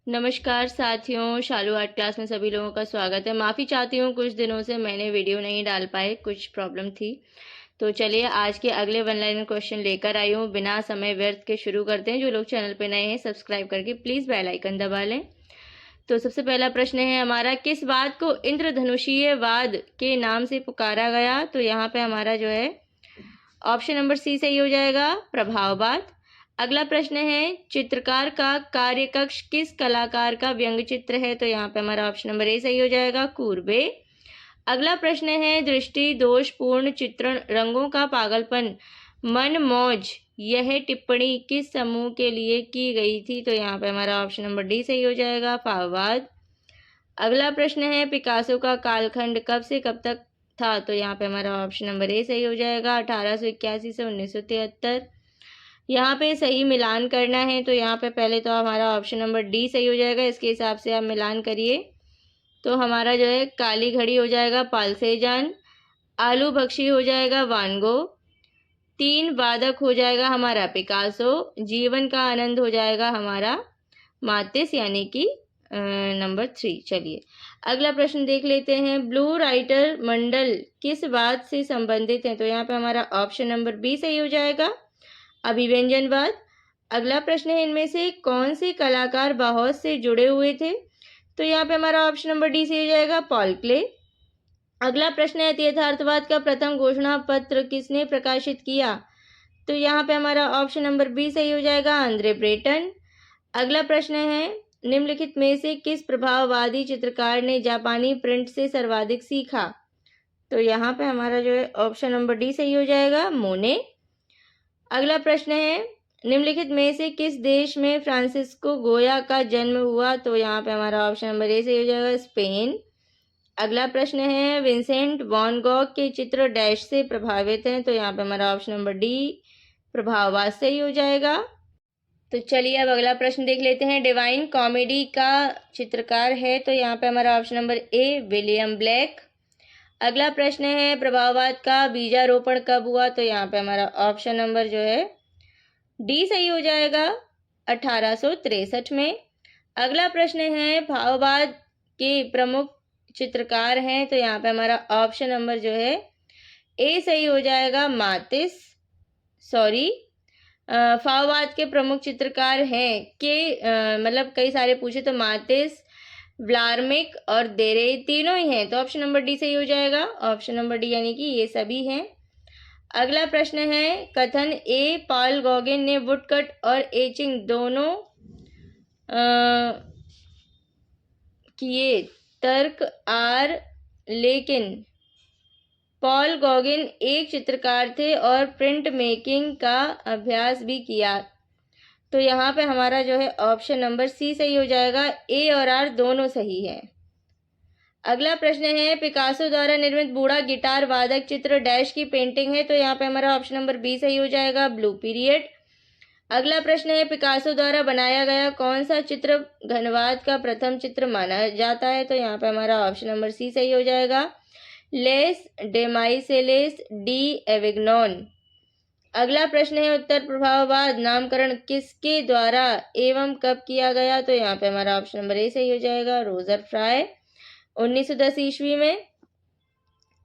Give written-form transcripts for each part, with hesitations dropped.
नमस्कार साथियों, शालू art class में सभी लोगों का स्वागत है। माफ़ी चाहती हूँ, कुछ दिनों से मैंने वीडियो नहीं डाल पाए, कुछ प्रॉब्लम थी। तो चलिए आज के अगले वन लाइनर क्वेश्चन लेकर आई हूँ। बिना समय व्यर्थ के शुरू करते हैं। जो लोग चैनल पे नए हैं सब्सक्राइब करके प्लीज़ बेल आइकन दबा लें। तो सबसे पहला प्रश्न है हमारा, किस बात को इंद्रधनुषीय वाद के नाम से पुकारा गया? तो यहाँ पे हमारा जो है ऑप्शन नंबर सी सही हो जाएगा, प्रभाववाद। अगला प्रश्न है, चित्रकार का कार्य कक्ष किस कलाकार का व्यंग चित्र है? तो यहाँ पे हमारा ऑप्शन नंबर ए सही हो जाएगा, कूर्बे। अगला प्रश्न है, दृष्टि दोषपूर्ण चित्रण, रंगों का पागलपन, मन मौज, यह टिप्पणी किस समूह के लिए की गई थी? तो यहाँ पे हमारा ऑप्शन नंबर डी सही हो जाएगा, फाववाद। अगला प्रश्न है, पिकासो का कालखंड कब से कब तक था? तो यहाँ पे हमारा ऑप्शन नंबर ए सही हो जाएगा, 1881 से 1973। यहाँ पे सही मिलान करना है तो यहाँ पे पहले तो हमारा ऑप्शन नंबर डी सही हो जाएगा। इसके हिसाब से आप मिलान करिए तो हमारा जो है काली घड़ी हो जाएगा पाल सेजान, आलू बख्शी हो जाएगा वान गो, तीन वादक हो जाएगा हमारा पिकासो, जीवन का आनंद हो जाएगा हमारा मातिस यानी कि नंबर 3। चलिए अगला प्रश्न देख लेते हैं, ब्लू राइटर मंडल किस बात से संबंधित है? तो यहाँ पे हमारा ऑप्शन नंबर बी सही हो जाएगा, अभिव्यंजनवाद। अगला प्रश्न है, इनमें से कौन से कलाकार बहुत से जुड़े हुए थे? तो यहाँ पे हमारा ऑप्शन नंबर डी सही हो जाएगा, पॉल क्ले। अगला प्रश्न है, यथार्थवाद का प्रथम घोषणा पत्र किसने प्रकाशित किया? तो यहाँ पे हमारा ऑप्शन नंबर बी सही हो जाएगा, आंद्रे ब्रेटन। अगला प्रश्न है, निम्नलिखित में से किस प्रभाववादी चित्रकार ने जापानी प्रिंट से सर्वाधिक सीखा? तो यहाँ पे हमारा जो है ऑप्शन नंबर डी सही हो जाएगा, मोने। अगला प्रश्न है, निम्नलिखित में से किस देश में फ्रांसिस्को गोया का जन्म हुआ? तो यहाँ पे हमारा ऑप्शन नंबर ए सही हो जाएगा, स्पेन। अगला प्रश्न है, विंसेंट वैन गॉग के चित्र डैश से प्रभावित हैं? तो यहाँ पे हमारा ऑप्शन नंबर डी प्रभाववाद सही हो जाएगा। तो चलिए अब अगला प्रश्न देख लेते हैं, डिवाइन कॉमेडी का चित्रकार है? तो यहाँ पे हमारा option number A William black. अगला प्रश्न है, प्रभाववाद का बीजारोपण कब हुआ? तो यहाँ पे हमारा ऑप्शन नंबर जो है डी सही हो जाएगा, 1863 में। अगला प्रश्न है, भाववाद के प्रमुख चित्रकार हैं? तो यहाँ पे हमारा ऑप्शन नंबर जो है ए सही हो जाएगा, मातिस। सॉरी, भाववाद के प्रमुख चित्रकार हैं के मतलब कई सारे पूछे तो मातिस, व्लार्मिक और देरे तीनों ही हैं, तो ऑप्शन नंबर डी सही हो जाएगा, ऑप्शन नंबर डी यानी कि ये सभी हैं। अगला प्रश्न है, कथन ए पॉल गॉगिन ने वुडकट और एचिंग दोनों किए, तर्क आर, लेकिन पॉल गॉगिन एक चित्रकार थे और प्रिंट मेकिंग का अभ्यास भी किया। तो यहाँ पे हमारा जो है ऑप्शन नंबर सी सही हो जाएगा, ए और आर दोनों सही है। अगला प्रश्न है, पिकासो द्वारा निर्मित बूढ़ा गिटार वादक चित्र डैश की पेंटिंग है? तो यहाँ पे हमारा ऑप्शन नंबर बी सही हो जाएगा, ब्लू पीरियड। अगला प्रश्न है, पिकासो द्वारा बनाया गया कौन सा चित्र घनवाद का प्रथम चित्र माना जाता है? तो यहाँ पे हमारा ऑप्शन नंबर सी सही हो जाएगा, लेस डेमाइसेलेस डी एविग्नॉन। अगला प्रश्न है, उत्तर प्रभाववाद नामकरण किसके द्वारा एवं कब किया गया? तो यहाँ पे हमारा ऑप्शन नंबर ए सही हो जाएगा, रोजर फ्राई, 1910 ईस्वी में।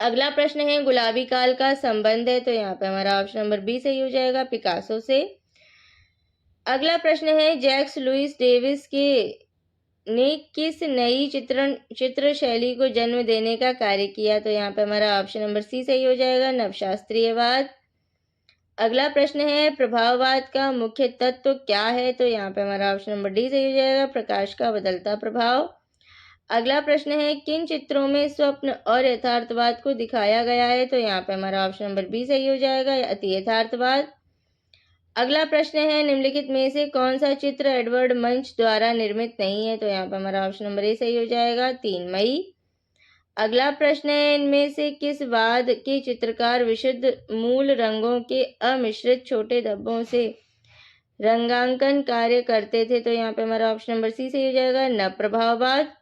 अगला प्रश्न है, गुलाबी काल का संबंध है? तो यहाँ पे हमारा ऑप्शन नंबर बी सही हो जाएगा, पिकासो से। अगला प्रश्न है, जैक्स लुइस डेविस ने किस नई चित्र शैली को जन्म देने का कार्य किया? तो यहाँ पे हमारा ऑप्शन नंबर सी सही हो जाएगा, नवशास्त्रीयवाद। अगला प्रश्न है, प्रभाववाद का मुख्य तत्व क्या है? तो यहाँ पे हमारा ऑप्शन नंबर डी सही हो जाएगा, प्रकाश का बदलता प्रभाव। अगला प्रश्न है, किन चित्रों में स्वप्न और यथार्थवाद को दिखाया गया है? तो यहाँ पे हमारा ऑप्शन नंबर बी सही हो जाएगा, अति यथार्थवाद। अगला प्रश्न है, निम्नलिखित में से कौन सा चित्र एडवर्ड मंच द्वारा निर्मित नहीं है? तो यहाँ पे हमारा ऑप्शन नंबर ए सही हो जाएगा, 3 मई। अगला प्रश्न है, इनमें से किस वाद के चित्रकार विशुद्ध मूल रंगों के अमिश्रित छोटे धब्बों से रंगांकन कार्य करते थे? तो यहाँ पे हमारा ऑप्शन नंबर सी सही हो जाएगा, न प्रभाववाद।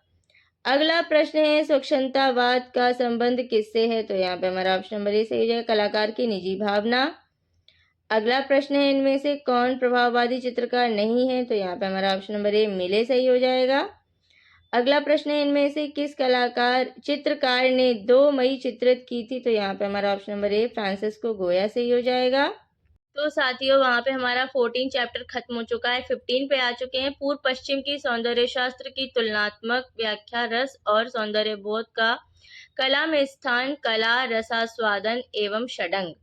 अगला प्रश्न है, स्वच्छंदतावाद का संबंध किससे है? तो यहाँ पे हमारा ऑप्शन नंबर ए सही हो जाएगा, कलाकार की निजी भावना। अगला प्रश्न है, इनमें से कौन प्रभाववादी चित्रकार नहीं है? तो यहाँ पे हमारा ऑप्शन नंबर ए मिले सही हो जाएगा। अगला प्रश्न है, इनमें से किस चित्रकार ने 2 मई चित्रित की थी? तो यहाँ पे हमारा ऑप्शन नंबर ए फ्रांसिस्को गोया सही हो जाएगा। तो साथियों, वहाँ पे हमारा 14 चैप्टर खत्म हो चुका है, 15 पे आ चुके हैं। पूर्व पश्चिम की सौंदर्य शास्त्र की तुलनात्मक व्याख्या, रस और सौंदर्य बोध का कला में स्थान, कला, रसास्वादन एवं षडंग।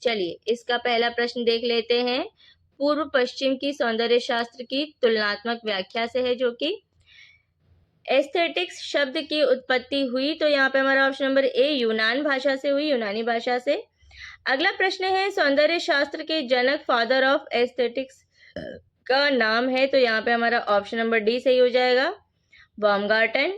चलिए इसका पहला प्रश्न देख लेते हैं। पूर्व पश्चिम की सौंदर्य शास्त्र की तुलनात्मक व्याख्या से है, जो कि एस्थेटिक्स शब्द की उत्पत्ति हुई। तो यहाँ पे हमारा ऑप्शन नंबर ए यूनान भाषा से हुई, यूनानी भाषा से। अगला प्रश्न है, सौंदर्य शास्त्र के जनक, फादर ऑफ एस्थेटिक्स का नाम है? तो यहाँ पे हमारा ऑप्शन नंबर डी सही हो जाएगा, बाumgarten।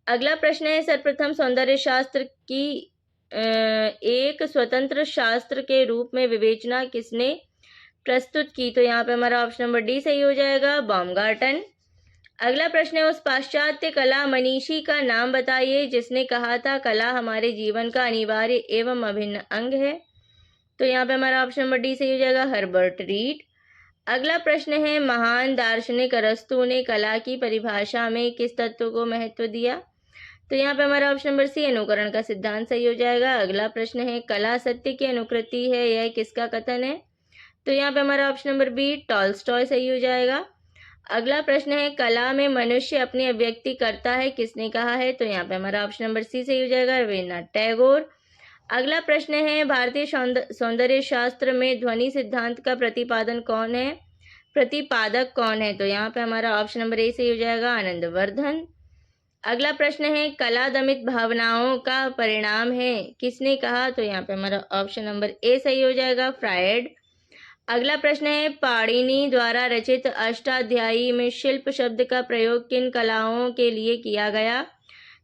अगला प्रश्न है, सर्वप्रथम सौंदर्य शास्त्र की एक स्वतंत्र शास्त्र के रूप में विवेचना किसने प्रस्तुत की? तो यहाँ पे हमारा ऑप्शन नंबर डी सही हो जाएगा, बाumgarten। अगला प्रश्न है, उस पाश्चात्य कला मनीषी का नाम बताइए जिसने कहा था कला हमारे जीवन का अनिवार्य एवं अभिन्न अंग है? तो यहाँ पे हमारा ऑप्शन नंबर डी सही हो जाएगा, हर्बर्ट रीड। अगला प्रश्न है, महान दार्शनिक अरस्तु ने कला की परिभाषा में किस तत्व को महत्व दिया? तो यहाँ पे हमारा ऑप्शन नंबर सी अनुकरण का सिद्धांत सही हो जाएगा। अगला प्रश्न है, कला सत्य की अनुकृति है, यह किसका कथन है? तो यहाँ पे हमारा ऑप्शन नंबर बी टॉल्स्टॉय सही हो जाएगा। अगला प्रश्न है, कला में मनुष्य अपनी अभिव्यक्ति करता है, किसने कहा है? तो यहाँ पे हमारा ऑप्शन नंबर सी सही हो जाएगा, रवीन्द्रनाथ टैगोर। अगला प्रश्न है, भारतीय सौंदर्य शास्त्र में ध्वनि सिद्धांत का प्रतिपादक कौन है? तो यहाँ पे हमारा ऑप्शन नंबर ए सही हो जाएगा, आनंदवर्धन। अगला प्रश्न है, कला दमित भावनाओं का परिणाम है, किसने कहा? तो यहाँ पे हमारा ऑप्शन नंबर ए सही हो जाएगा, फ्रायड। अगला प्रश्न है, पाणिनि द्वारा रचित अष्टाध्यायी में शिल्प शब्द का प्रयोग किन कलाओं के लिए किया गया?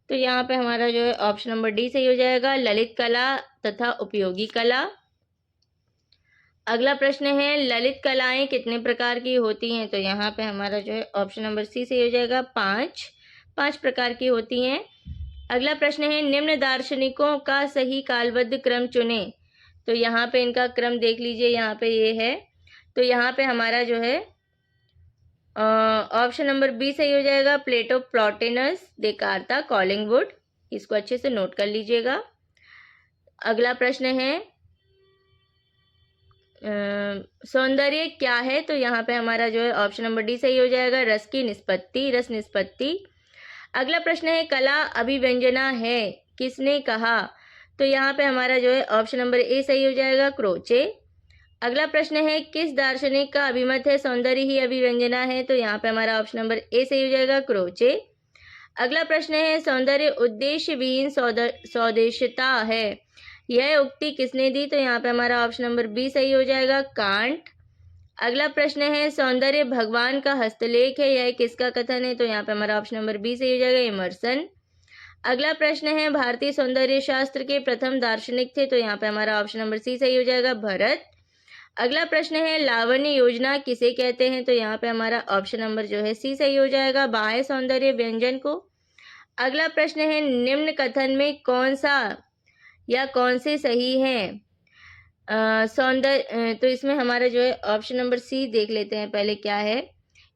तो यहाँ पे हमारा जो है ऑप्शन नंबर डी सही हो जाएगा, ललित कला तथा उपयोगी कला। अगला प्रश्न है, ललित कलाएं कितने प्रकार की होती हैं? तो यहाँ पे हमारा जो है ऑप्शन नंबर सी सही हो जाएगा, 5 प्रकार की होती हैं। अगला प्रश्न है, निम्न दार्शनिकों का सही कालबद्ध क्रम चुने। तो यहाँ पे इनका क्रम देख लीजिए, यहाँ पे ये है। तो यहाँ पे हमारा जो है ऑप्शन नंबर बी सही हो जाएगा, प्लेटो, प्लॉटिनस, देकार्ता, कॉलिंगवुड। इसको अच्छे से नोट कर लीजिएगा। अगला प्रश्न है, सौंदर्य क्या है? तो यहाँ पे हमारा जो है ऑप्शन नंबर डी सही हो जाएगा, रस की निष्पत्ति, रस निष्पत्ति। अगला प्रश्न है, कला अभिव्यंजना है, किसने कहा? तो यहाँ पे हमारा जो है ऑप्शन नंबर ए सही हो जाएगा, क्रोचे। अगला प्रश्न है, किस दार्शनिक का अभिमत है सौंदर्य ही अभिव्यंजना है? तो यहाँ पे हमारा ऑप्शन नंबर ए सही हो जाएगा, क्रोचे। अगला प्रश्न है, सौंदर्य उद्देश्यहीन सौदेश्यता है, यह उक्ति किसने दी? तो यहाँ पे हमारा ऑप्शन नंबर बी सही हो जाएगा, कांट। अगला प्रश्न है, सौंदर्य भगवान का हस्तलेख है, यह किसका कथन है? तो यहाँ पे हमारा ऑप्शन नंबर बी सही हो जाएगा, इमर्सन। अगला प्रश्न है, भारतीय सौंदर्य शास्त्र के प्रथम दार्शनिक थे? तो यहाँ पे हमारा ऑप्शन नंबर सी सही हो जाएगा, भरत। अगला प्रश्न है, लावण्य योजना किसे कहते हैं? तो यहाँ पे हमारा ऑप्शन नंबर जो है सी सही हो जाएगा, बाह्य सौंदर्य व्यंजन को। अगला प्रश्न है, निम्न कथन में कौन सा या कौन से सही हैं? सौंदर्य तो इसमें हमारा जो है ऑप्शन नंबर सी देख लेते हैं पहले क्या है।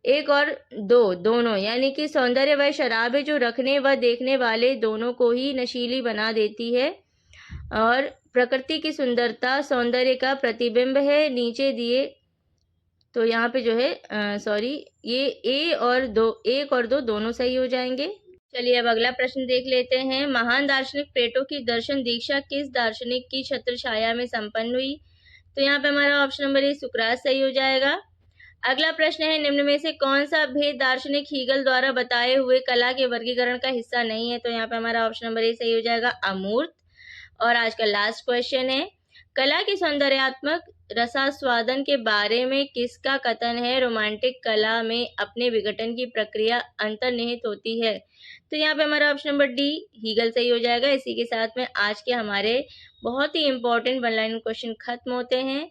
1 और 2 दोनों, यानी कि सौंदर्य वह शराब है जो रखने व देखने वाले दोनों को ही नशीली बना देती है, और प्रकृति की सुंदरता सौंदर्य का प्रतिबिंब है, नीचे दिए। तो यहाँ पे जो है सॉरी, ये 1 और 2 दोनों सही हो जाएंगे। चलिए अब अगला प्रश्न देख लेते हैं, महान दार्शनिक प्लेटो की दर्शन दीक्षा किस दार्शनिक की छत्र छाया में संपन्न हुई? तो यहाँ पे हमारा ऑप्शन नंबर ए सुकरात सही हो जाएगा। अगला प्रश्न है, निम्न में से कौन सा भेद दार्शनिक हीगल द्वारा बताए हुए कला के वर्गीकरण का हिस्सा नहीं है? तो यहाँ पे हमारा ऑप्शन नंबर ए सही हो जाएगा, अमूर्त। और आज का लास्ट क्वेश्चन है, कला के सौंदर्यात्मक रसास्वादन के बारे में किसका कथन है? रोमांटिक कला में अपने विघटन की प्रक्रिया अंतर्निहित होती है। तो यहाँ पे हमारा ऑप्शन नंबर डी हीगल सही हो जाएगा। इसी के साथ में आज के हमारे बहुत ही इंपॉर्टेंट वन लाइन क्वेश्चन खत्म होते हैं।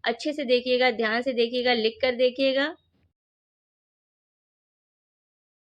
अच्छे से देखिएगा, ध्यान से देखिएगा, लिख कर देखिएगा।